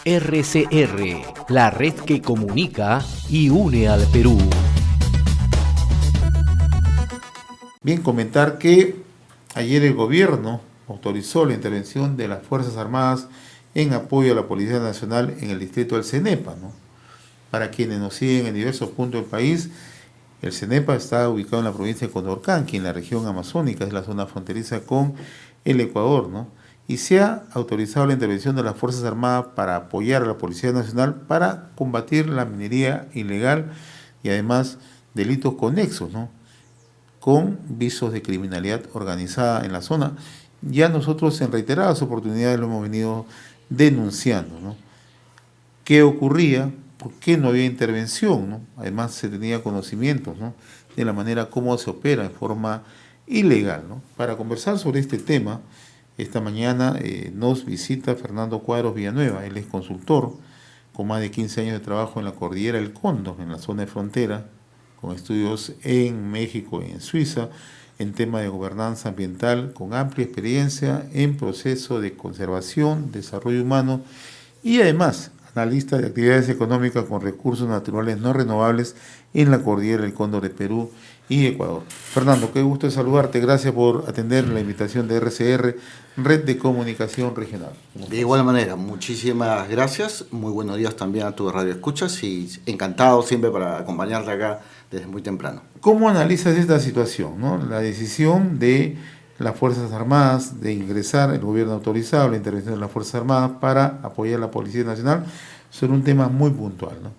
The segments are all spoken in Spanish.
RCR, la red que comunica y une al Perú. Bien, comentar que ayer el gobierno autorizó la intervención de las Fuerzas Armadas en apoyo a la Policía Nacional en el distrito del Cenepa, ¿no? Para quienes nos siguen en diversos puntos del país, el Cenepa está ubicado en la provincia de Condorcanqui, en la región amazónica, es la zona fronteriza con el Ecuador, ¿no? Y se ha autorizado la intervención de las Fuerzas Armadas para apoyar a la Policía Nacional para combatir la minería ilegal y además delitos conexos, ¿no? Con visos de criminalidad organizada en la zona. Ya nosotros en reiteradas oportunidades lo hemos venido denunciando, ¿no? ¿Qué ocurría? ¿Por qué no había intervención, ¿no? Además se tenía conocimientos, ¿no?, de la manera como se opera en forma ilegal, ¿no? Para conversar sobre este tema, esta mañana nos visita Fernando Cuadros Villanueva. Él es consultor con más de 15 años de trabajo en la Cordillera del Cóndor, en la zona de frontera, con estudios en México y en Suiza, en tema de gobernanza ambiental, con amplia experiencia en proceso de conservación, desarrollo humano y además analista de actividades económicas con recursos naturales no renovables en la Cordillera del Cóndor de Perú y Ecuador. Fernando, qué gusto de saludarte. Gracias por atender la invitación de RCR, Red de Comunicación Regional. De igual manera, muchísimas gracias. Muy buenos días también a tu radio escuchas y encantado siempre para acompañarte acá desde muy temprano. ¿Cómo analizas esta situación, ¿no? La decisión de las Fuerzas Armadas de ingresar, el gobierno autorizado la intervención de las Fuerzas Armadas para apoyar a la Policía Nacional sobre un tema muy puntual, ¿no?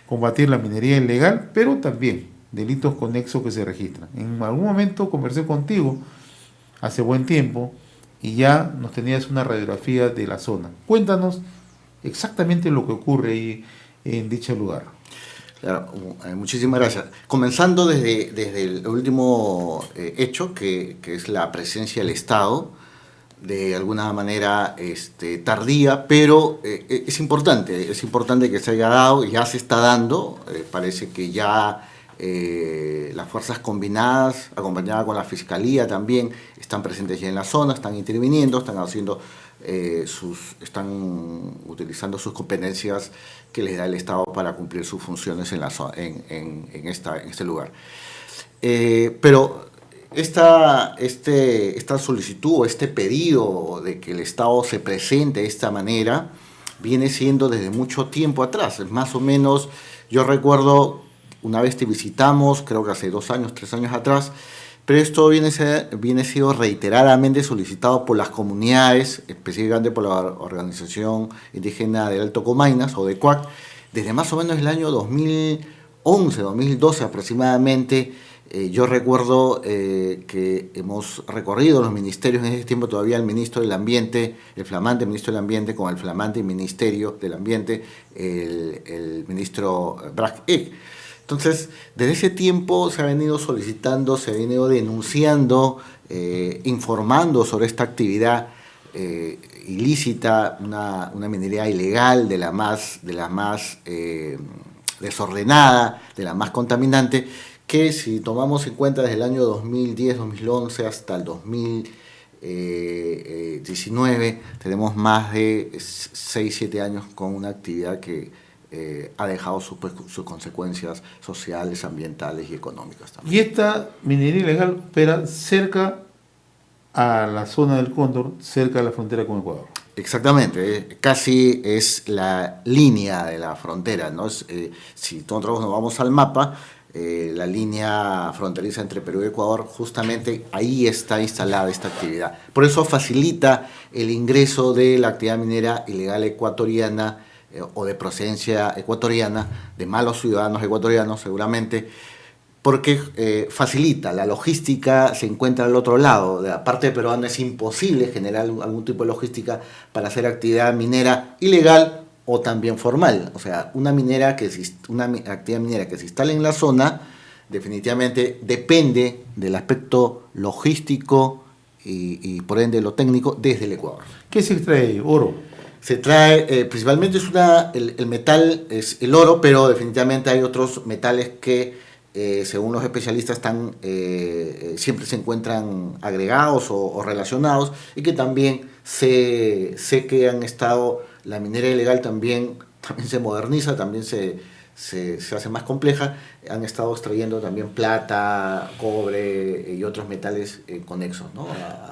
Combatir la minería ilegal, pero también delitos conexos que se registran. En algún momento conversé contigo hace buen tiempo y ya nos tenías una radiografía de la zona. Cuéntanos exactamente lo que ocurre ahí en dicho lugar. Claro, muchísimas gracias. Comenzando desde el último hecho, que es la presencia del Estado, de alguna manera tardía, pero es importante que se haya dado, ya se está dando, parece que ya las fuerzas combinadas, acompañadas con la Fiscalía también, están presentes ya en la zona, están interviniendo, están utilizando sus competencias que les da el Estado para cumplir sus funciones en este lugar. Pero esta solicitud o este pedido de que el Estado se presente de esta manera viene siendo desde mucho tiempo atrás. Más o menos, yo recuerdo, una vez te visitamos, creo que hace 2 años, 3 años atrás, pero esto viene sido reiteradamente solicitado por las comunidades, específicamente por la Organización Indígena del Alto Comainas, o de CUAC, desde más o menos el año 2011, 2012 aproximadamente. Yo recuerdo que hemos recorrido los ministerios, en ese tiempo todavía el ministro del Ambiente, el flamante ministro del Ambiente, con el flamante Ministerio del Ambiente, el ministro Brach Ek. Entonces, desde ese tiempo se ha venido solicitando, se ha venido denunciando, informando sobre esta actividad ilícita, una minería ilegal de la más desordenada, de la más contaminante, que si tomamos en cuenta desde el año 2010, 2011 hasta el 2019, tenemos más de 6-7 años con una actividad que ha dejado sus consecuencias sociales, ambientales y económicas también. Y esta minería ilegal opera cerca a la zona del Cóndor, cerca de la frontera con Ecuador. Exactamente, casi es la línea de la frontera, ¿no? Si nosotros nos vamos al mapa, la línea fronteriza entre Perú y Ecuador, justamente ahí está instalada esta actividad. Por eso facilita el ingreso de la actividad minera ilegal ecuatoriana o de procedencia ecuatoriana, de malos ciudadanos ecuatorianos seguramente, porque facilita la logística, se encuentra al otro lado. De la parte peruana es imposible generar algún tipo de logística para hacer actividad minera ilegal o también formal. O sea, una actividad minera que se instale en la zona definitivamente depende del aspecto logístico y por ende lo técnico desde el Ecuador. ¿Qué se extrae? Oro. Se trae, principalmente el metal es el oro, pero definitivamente hay otros metales que, según los especialistas, siempre se encuentran agregados o relacionados, y que también sé que han estado la minería ilegal también se moderniza, también se hace más compleja. Han estado extrayendo también plata, cobre y otros metales conexos, ¿no?,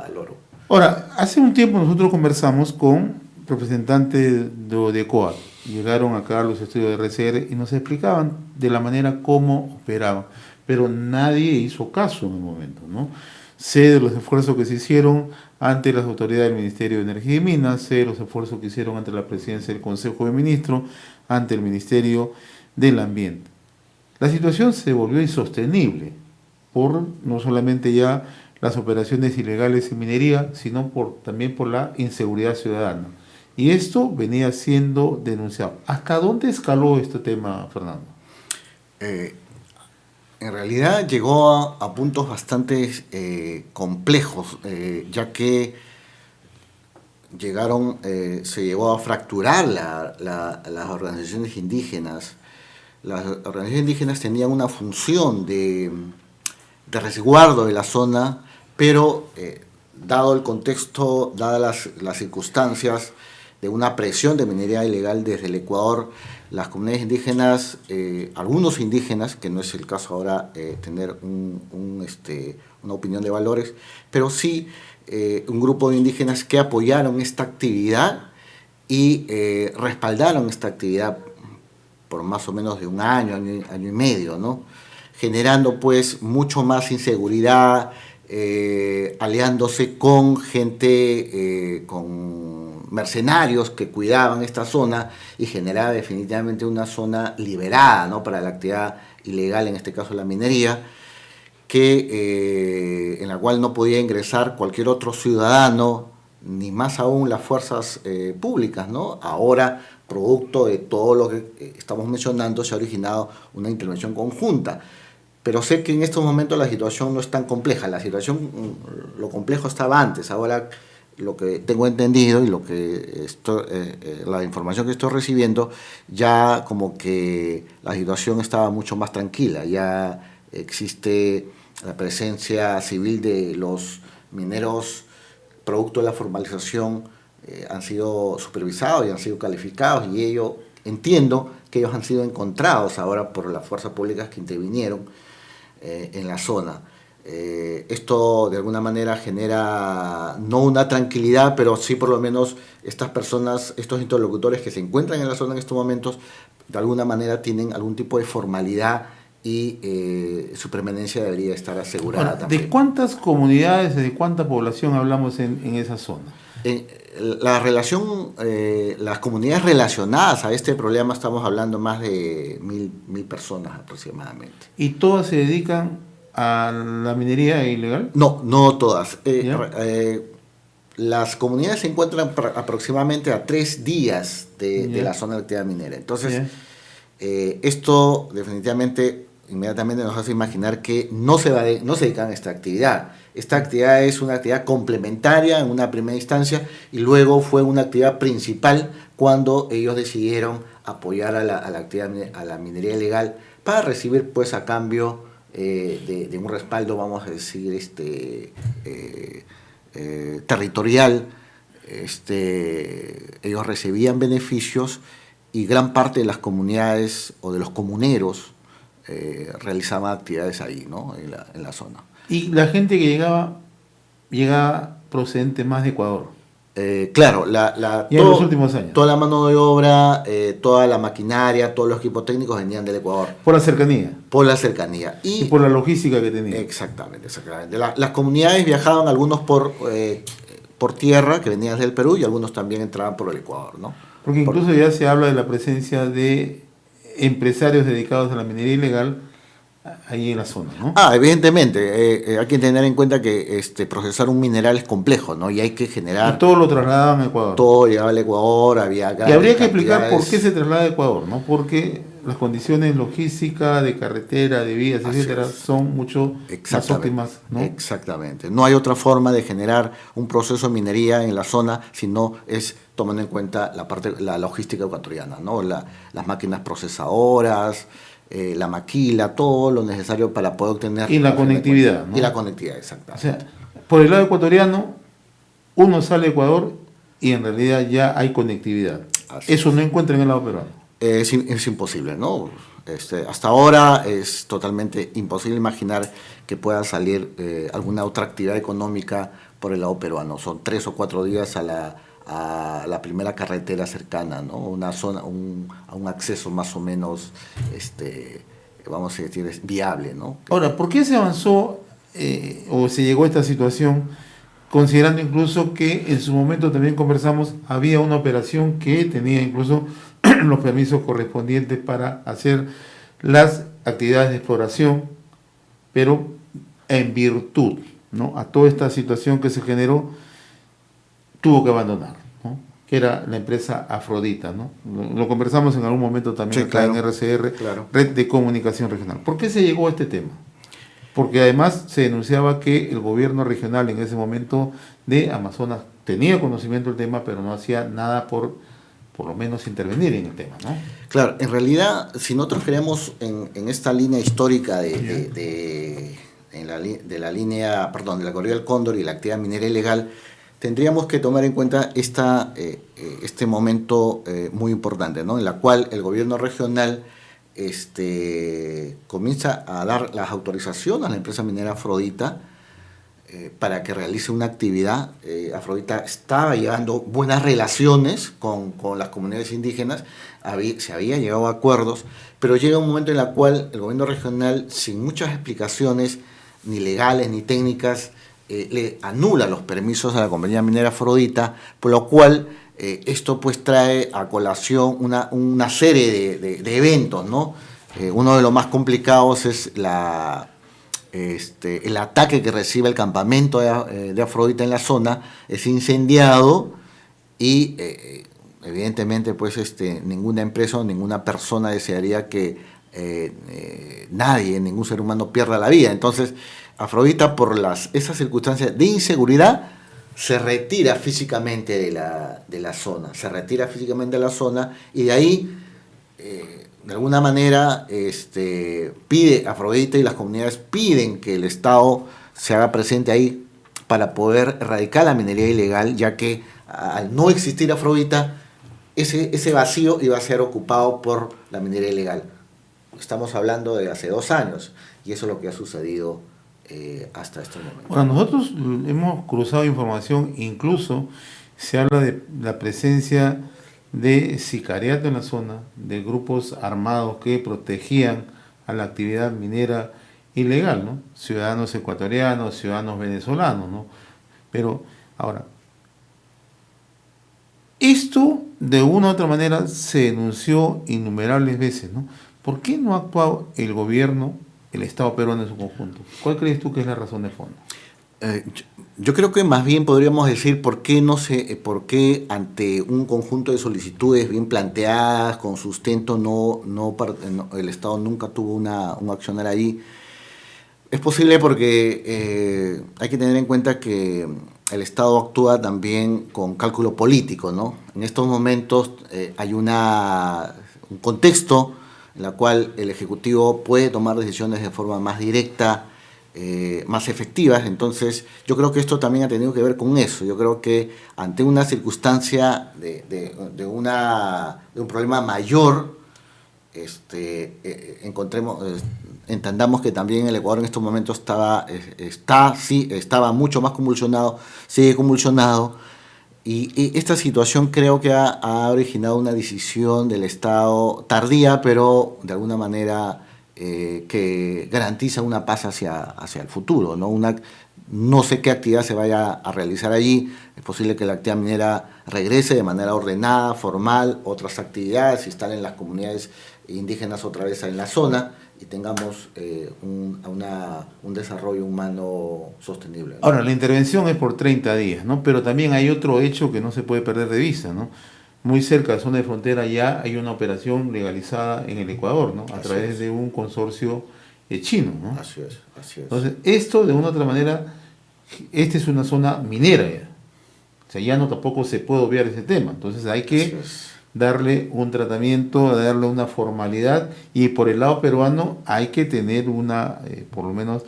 al oro. Ahora, hace un tiempo nosotros conversamos con representantes de COAT. Llegaron acá a los estudios de RCR y nos explicaban de la manera como operaban, pero nadie hizo caso en el momento, ¿no? Sé de los esfuerzos que se hicieron ante las autoridades del Ministerio de Energía y Minas, sé de los esfuerzos que hicieron ante la presidencia del Consejo de Ministros, ante el Ministerio del Ambiente. La situación se volvió insostenible por no solamente ya las operaciones ilegales en minería, sino también por la inseguridad ciudadana. Y esto venía siendo denunciado. ¿Hasta dónde escaló este tema, Fernando? En realidad llegó a puntos bastante complejos, ya que se llegó a fracturar las organizaciones indígenas. Las organizaciones indígenas tenían una función de resguardo de la zona, pero dado el contexto, dadas las circunstancias de una presión de minería ilegal desde el Ecuador, las comunidades indígenas, algunos indígenas, que no es el caso ahora tener una opinión de valores, pero sí un grupo de indígenas que apoyaron esta actividad y respaldaron esta actividad por más o menos de un año y medio, ¿no?, generando pues mucho más inseguridad, aliándose con gente, con mercenarios que cuidaban esta zona, y generaba definitivamente una zona liberada, ¿no?, para la actividad ilegal, en este caso la minería, en la cual no podía ingresar cualquier otro ciudadano, ni más aún las fuerzas públicas, ¿no? Ahora, producto de todo lo que estamos mencionando, se ha originado una intervención conjunta. Pero sé que en estos momentos la situación no es tan compleja. Lo complejo estaba antes. Ahora, lo que tengo entendido y la información que estoy recibiendo, ya como que la situación estaba mucho más tranquila. Ya existe la presencia civil de los mineros, producto de la formalización, han sido supervisados y han sido calificados, y entiendo que ellos han sido encontrados ahora por las fuerzas públicas que intervinieron en la zona. Esto de alguna manera genera no una tranquilidad, pero sí por lo menos estas personas, estos interlocutores que se encuentran en la zona en estos momentos, de alguna manera tienen algún tipo de formalidad y su permanencia debería estar asegurada. Ahora, también. ¿de cuántas comunidades, de cuánta población hablamos en esa zona? Las comunidades relacionadas a este problema, estamos hablando más de 1.000 personas aproximadamente. ¿Y todas se dedican a la minería ilegal? No todas. Las comunidades se encuentran aproximadamente a 3 días de la zona de actividad minera. Entonces, esto definitivamente inmediatamente nos hace imaginar que no se dedican a esta actividad. Esta actividad es una actividad complementaria en una primera instancia, y luego fue una actividad principal cuando ellos decidieron apoyar a la minería ilegal para recibir pues a cambio de un respaldo, vamos a decir, territorial. Ellos recibían beneficios, y gran parte de las comunidades o de los comuneros realizaban actividades ahí, ¿no?, en la zona. ¿Y la gente que llegaba procedente más de Ecuador? Claro, en los últimos años. Toda la mano de obra, toda la maquinaria, todos los equipos técnicos venían del Ecuador. Por la cercanía. Por la cercanía. Y por la logística que tenía. Exactamente. Las comunidades viajaban, algunos por tierra, que venían del Perú, y algunos también entraban por el Ecuador, ¿no? Porque incluso ya se habla de la presencia de empresarios dedicados a la minería ilegal ahí en la zona, ¿no? Evidentemente, hay que tener en cuenta que procesar un mineral es complejo, ¿no? Y hay que generar... Y todo lo trasladaban a Ecuador. Todo llegaba al Ecuador, había... Y habría que explicar por qué se traslada a Ecuador, ¿no? Porque las condiciones logísticas, de carretera, de vías, etcétera, son mucho más óptimas, ¿no? Exactamente. No hay otra forma de generar un proceso de minería en la zona si no es tomando en cuenta la logística ecuatoriana, ¿no? Las máquinas procesadoras, la maquila, todo lo necesario para poder obtener... Y la conectividad, ¿no? Y la conectividad, exactamente. O sea, por el lado ecuatoriano, uno sale a Ecuador y en realidad ya hay conectividad. Eso no encuentra en el lado peruano. Es imposible, ¿no? Hasta ahora es totalmente imposible imaginar que pueda salir alguna otra actividad económica por el lado peruano. Son 3 o 4 días a la primera carretera cercana, ¿no? Una zona, a un acceso más o menos, vamos a decir, viable, ¿no? Ahora, ¿por qué se avanzó o se llegó a esta situación, considerando incluso que en su momento también conversamos, había una operación que tenía incluso los permisos correspondientes para hacer las actividades de exploración, pero en virtud, ¿no?, a toda esta situación que se generó, tuvo que abandonar, ¿no?, que era la empresa Afrodita, ¿no? Lo conversamos en algún momento también, sí, acá claro, en RCR, claro. Red de Comunicación Regional. ¿Por qué se llegó a este tema? Porque además se denunciaba que el gobierno regional en ese momento de Amazonas tenía conocimiento del tema, pero no hacía nada por lo menos intervenir en el tema, ¿no? Claro, en realidad, si nosotros creemos en esta línea histórica de la línea, perdón, de la corrida del Cóndor y la actividad minera ilegal, tendríamos que tomar en cuenta este momento muy importante, ¿no?, en la cual el gobierno regional comienza a dar las autorizaciones a la empresa minera Afrodita para que realice una actividad. Afrodita estaba llevando buenas relaciones con las comunidades indígenas, se había llegado a acuerdos, pero llega un momento en el cual el gobierno regional, sin muchas explicaciones, ni legales ni técnicas, le anula los permisos a la compañía minera Afrodita, por lo cual esto pues trae a colación una serie de eventos, ¿no? Uno de los más complicados es el ataque que recibe el campamento de Afrodita en la zona, es incendiado y evidentemente pues ninguna empresa o ninguna persona desearía que nadie, ningún ser humano pierda la vida. Entonces Afrodita, por esas circunstancias de inseguridad, se retira físicamente de la zona, y de ahí de alguna manera pide Afrodita y las comunidades piden que el Estado se haga presente ahí para poder erradicar la minería ilegal, ya que al no existir Afrodita, ese vacío iba a ser ocupado por la minería ilegal. Estamos hablando de hace 2 años y eso es lo que ha sucedido hasta este momento. Bueno, nosotros hemos cruzado información, incluso se habla de la presencia de sicariato en la zona, de grupos armados que protegían a la actividad minera ilegal, ¿no? Ciudadanos ecuatorianos, ciudadanos venezolanos, ¿no? Pero ahora, esto de una u otra manera se denunció innumerables veces, ¿no? ¿Por qué no ha actuado el gobierno, el Estado peruano en su conjunto? ¿Cuál crees tú que es la razón de fondo? Yo creo que más bien podríamos decir por qué ante un conjunto de solicitudes bien planteadas, con sustento, el Estado nunca tuvo un accionar ahí. Es posible porque hay que tener en cuenta que el Estado actúa también con cálculo político, ¿no? En estos momentos hay un contexto en el cual el Ejecutivo puede tomar decisiones de forma más directa, más efectivas. Entonces yo creo que esto también ha tenido que ver con eso. Yo creo que ante una circunstancia de un problema mayor, entendamos que también el Ecuador en estos momentos estaba mucho más convulsionado, sigue convulsionado, y esta situación creo que ha originado una decisión del Estado tardía, pero de alguna manera que garantiza una paz hacia el futuro, ¿no? No sé qué actividad se vaya a realizar allí. Es posible que la actividad minera regrese de manera ordenada, formal, otras actividades, se instalen las comunidades indígenas otra vez en la zona y tengamos un desarrollo humano sostenible, ¿no? Ahora, la intervención es por 30 días, ¿no? Pero también hay otro hecho que no se puede perder de vista, ¿no? Muy cerca de la zona de frontera ya hay una operación legalizada en el Ecuador, ¿no? A través de un consorcio chino, ¿no? Así es. Entonces, esto de una u otra manera, esta es una zona minera ya. O sea, ya no tampoco se puede obviar ese tema. Entonces hay que darle un tratamiento, darle una formalidad, y por el lado peruano hay que tener una, por lo menos,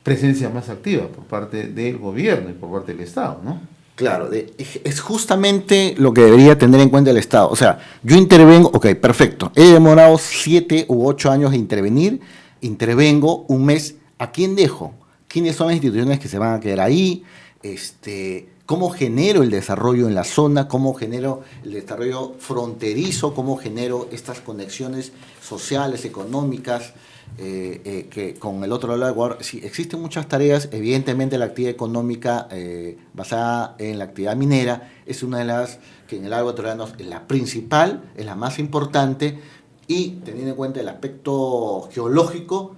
presencia más activa por parte del gobierno y por parte del Estado, ¿no? Claro, es justamente lo que debería tener en cuenta el Estado. O sea, yo intervengo, ok, perfecto, he demorado 7 u 8 años de intervengo un mes, ¿a quién dejo? ¿Quiénes son las instituciones que se van a quedar ahí? ¿Cómo genero el desarrollo en la zona? ¿Cómo genero el desarrollo fronterizo? ¿Cómo genero estas conexiones sociales, económicas? Que con el otro lado del Ecuador, sí, existen muchas tareas. Evidentemente la actividad económica basada en la actividad minera es una de las que en el lado ecuatoriano es la principal, es la más importante, y teniendo en cuenta el aspecto geológico,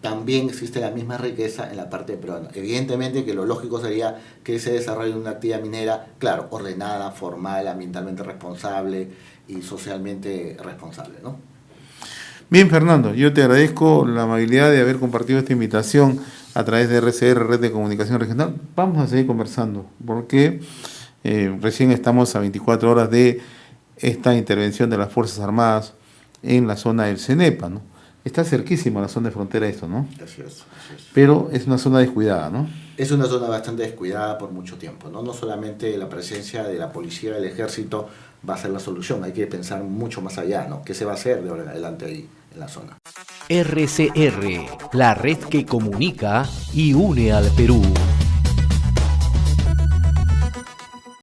también existe la misma riqueza en la parte peruana. Evidentemente que lo lógico sería que se desarrolle una actividad minera, claro, ordenada, formal, ambientalmente responsable y socialmente responsable, ¿no? Bien, Fernando, yo te agradezco la amabilidad de haber compartido esta invitación a través de RCR, Red de Comunicación Regional. Vamos a seguir conversando, porque recién estamos a 24 horas de esta intervención de las Fuerzas Armadas en la zona del CENEPA, ¿no? Está cerquísima la zona de frontera esto, ¿no? Así es. Pero es una zona descuidada, ¿no? Es una zona bastante descuidada por mucho tiempo, ¿no? No solamente la presencia de la policía, del ejército va a ser la solución, hay que pensar mucho más allá, ¿no? ¿Qué se va a hacer de ahora en adelante ahí en la zona? RCR, la red que comunica y une al Perú.